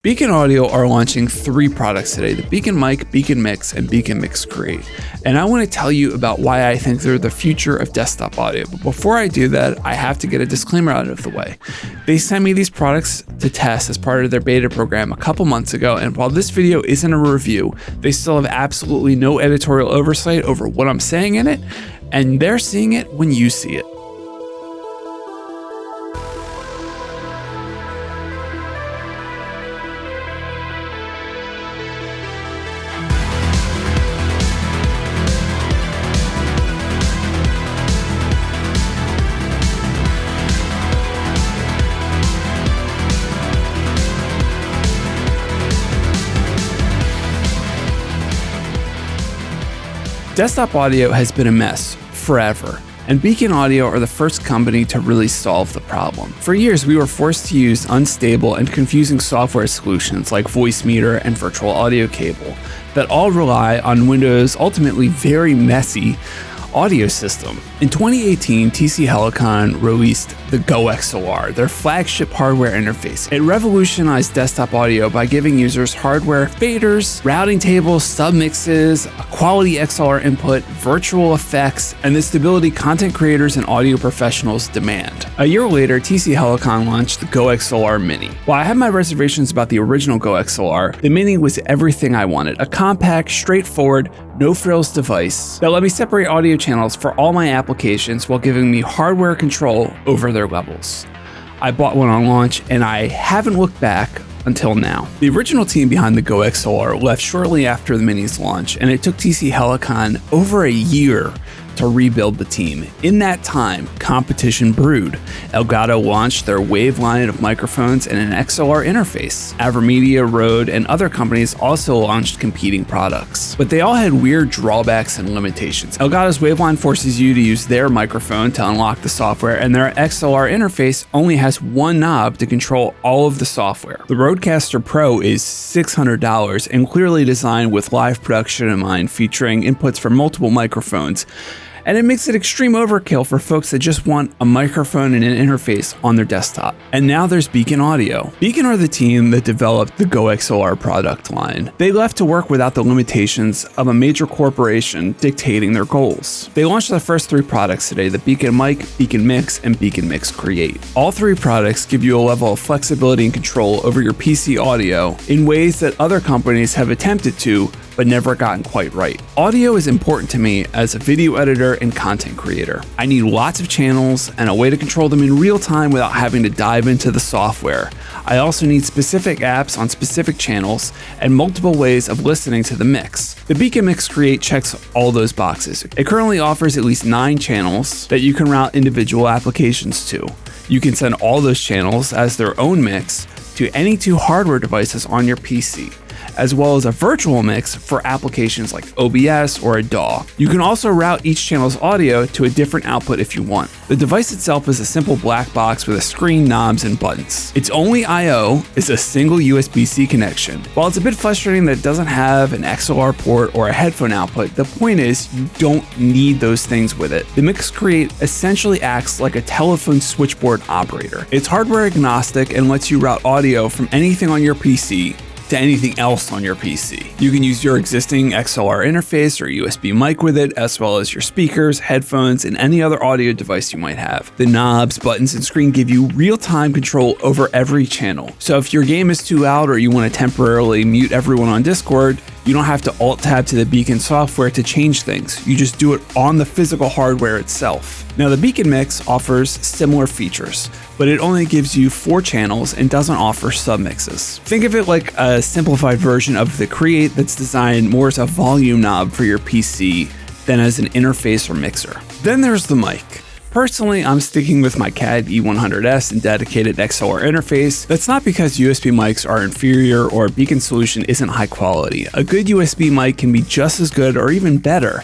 Beacn Audio are launching 3 products today, the Beacn Mic, Beacn Mix, and Beacn Mix Create. And I want to tell you about why I think they're the future of desktop audio. But before I do that, I have to get a disclaimer out of the way. They sent me these products to test as part of their beta program a couple months ago, and while this video isn't a review, they still have absolutely no editorial oversight over what I'm saying in it, and they're seeing it when you see it. Desktop audio has been a mess forever, and Beacn Audio are the first company to really solve the problem. For years, we were forced to use unstable and confusing software solutions like Voicemeeter and Virtual Audio Cable that all rely on Windows' ultimately very messy audio system. In 2018, TC Helicon released the Go XLR, their flagship hardware interface. It revolutionized desktop audio by giving users hardware faders, routing tables, submixes, a quality XLR input, virtual effects, and the stability content creators and audio professionals demand. A year later, TC Helicon launched the Go XLR Mini. While I had my reservations about the original Go XLR, the Mini was everything I wanted, a compact, straightforward, no-frills device that let me separate audio channels for all my applications while giving me hardware control over their levels. I bought one on launch and I haven't looked back until now. The original team behind the Go XLR left shortly after the Mini's launch, and it took TC Helicon over a year to rebuild the team. In that time, competition brewed. Elgato launched their Wave line of microphones and an XLR interface. Avermedia, Rode, and other companies also launched competing products. But they all had weird drawbacks and limitations. Elgato's Waveline forces you to use their microphone to unlock the software, and their XLR interface only has one knob to control all of the software. The Rodecaster Pro is $600 and clearly designed with live production in mind, featuring inputs for multiple microphones. And it makes it extreme overkill for folks that just want a microphone and an interface on their desktop. And now there's Beacn Audio. Beacn are the team that developed the Go XLR product line. They left to work without the limitations of a major corporation dictating their goals. They launched the first 3 products today, the Beacn Mic, Beacn Mix, and Beacn Mix Create. All 3 products give you a level of flexibility and control over your PC audio in ways that other companies have attempted to, but never gotten quite right. Audio is important to me as a video editor and content creator. I need lots of channels and a way to control them in real time without having to dive into the software. I also need specific apps on specific channels and multiple ways of listening to the mix. The Beacn Mix Create checks all those boxes. It currently offers at least 9 channels that you can route individual applications to. You can send all those channels as their own mix to any 2 hardware devices on your PC, as well as a virtual mix for applications like OBS or a DAW. You can also route each channel's audio to a different output if you want. The device itself is a simple black box with a screen, knobs, and buttons. Its only I/O is a single USB-C connection. While it's a bit frustrating that it doesn't have an XLR port or a headphone output, the point is you don't need those things with it. The Mix Create essentially acts like a telephone switchboard operator. It's hardware agnostic and lets you route audio from anything on your PC to anything else on your PC. You can use your existing XLR interface or USB mic with it, as well as your speakers, headphones, and any other audio device you might have. The knobs, buttons, and screen give you real-time control over every channel. So if your game is too loud or you want to temporarily mute everyone on Discord, you don't have to alt-tab to the Beacn software to change things. You just do it on the physical hardware itself. Now, the Beacn Mix offers similar features, but it only gives you 4 channels and doesn't offer submixes. Think of it like a simplified version of the Create that's designed more as a volume knob for your PC than as an interface or mixer. Then there's the mic. Personally, I'm sticking with my CAD E100S and dedicated XLR interface. That's not because USB mics are inferior or a Beacn solution isn't high quality. A good USB mic can be just as good or even better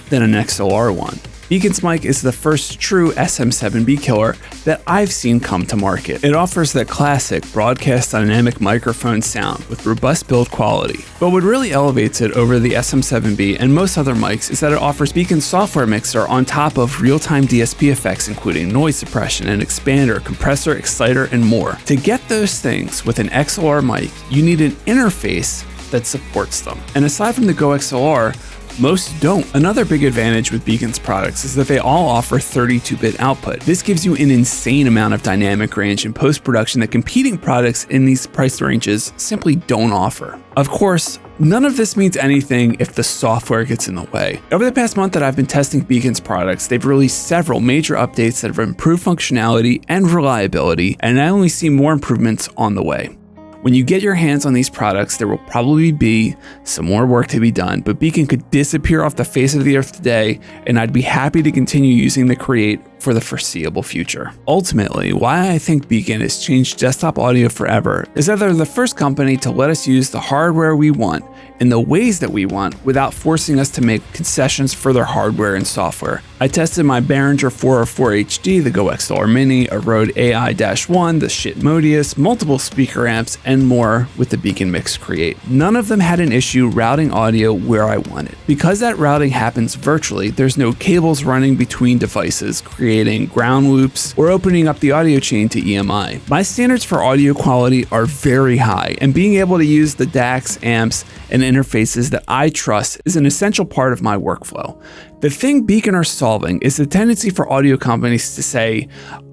than an XLR one. Beacn's mic is the first true SM7B killer that I've seen come to market. It offers that classic broadcast dynamic microphone sound with robust build quality. But what really elevates it over the SM7B and most other mics is that it offers Beacn's software mixer on top of real-time DSP effects including noise suppression, an expander, compressor, exciter, and more. To get those things with an XLR mic, you need an interface that supports them. And aside from the Go XLR, most don't. Another big advantage with Beacn's products is that they all offer 32-bit output. This gives you an insane amount of dynamic range in post-production that competing products in these price ranges simply don't offer. Of course, none of this means anything if the software gets in the way. Over the past month that I've been testing Beacn's products, they've released several major updates that have improved functionality and reliability, and I only see more improvements on the way. When you get your hands on these products, there will probably be some more work to be done, but Beacn could disappear off the face of the earth today, and I'd be happy to continue using the Create for the foreseeable future. Ultimately, why I think Beacn has changed desktop audio forever is that they're the first company to let us use the hardware we want in the ways that we want without forcing us to make concessions for their hardware and software. I tested my Behringer 404 HD, the Go XLR Mini, a Rode AI-1, the Shitmodius, multiple speaker amps, and more with the Beacn Mix Create. None of them had an issue routing audio where I wanted. Because that routing happens virtually, there's no cables running between devices, creating ground loops, or opening up the audio chain to EMI. My standards for audio quality are very high, and being able to use the DACs, amps, and interfaces that I trust is an essential part of my workflow. The thing Beacn are solving is the tendency for audio companies to say,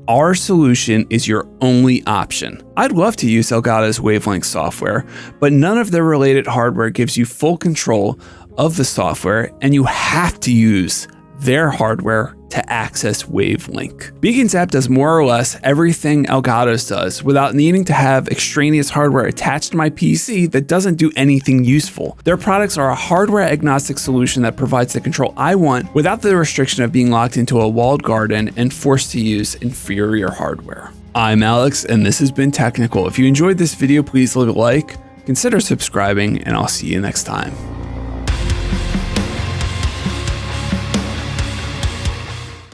our solution is your only option. I'd love to use Elgato's wavelength software, but none of their related hardware gives you full control of the software, and you have to use their hardware to access Wavelink. Beacn's app does more or less everything Elgato's does without needing to have extraneous hardware attached to my PC that doesn't do anything useful. Their products are a hardware agnostic solution that provides the control I want without the restriction of being locked into a walled garden and forced to use inferior hardware. I'm Alex, and this has been Technical. If you enjoyed this video, please leave a like, consider subscribing, and I'll see you next time.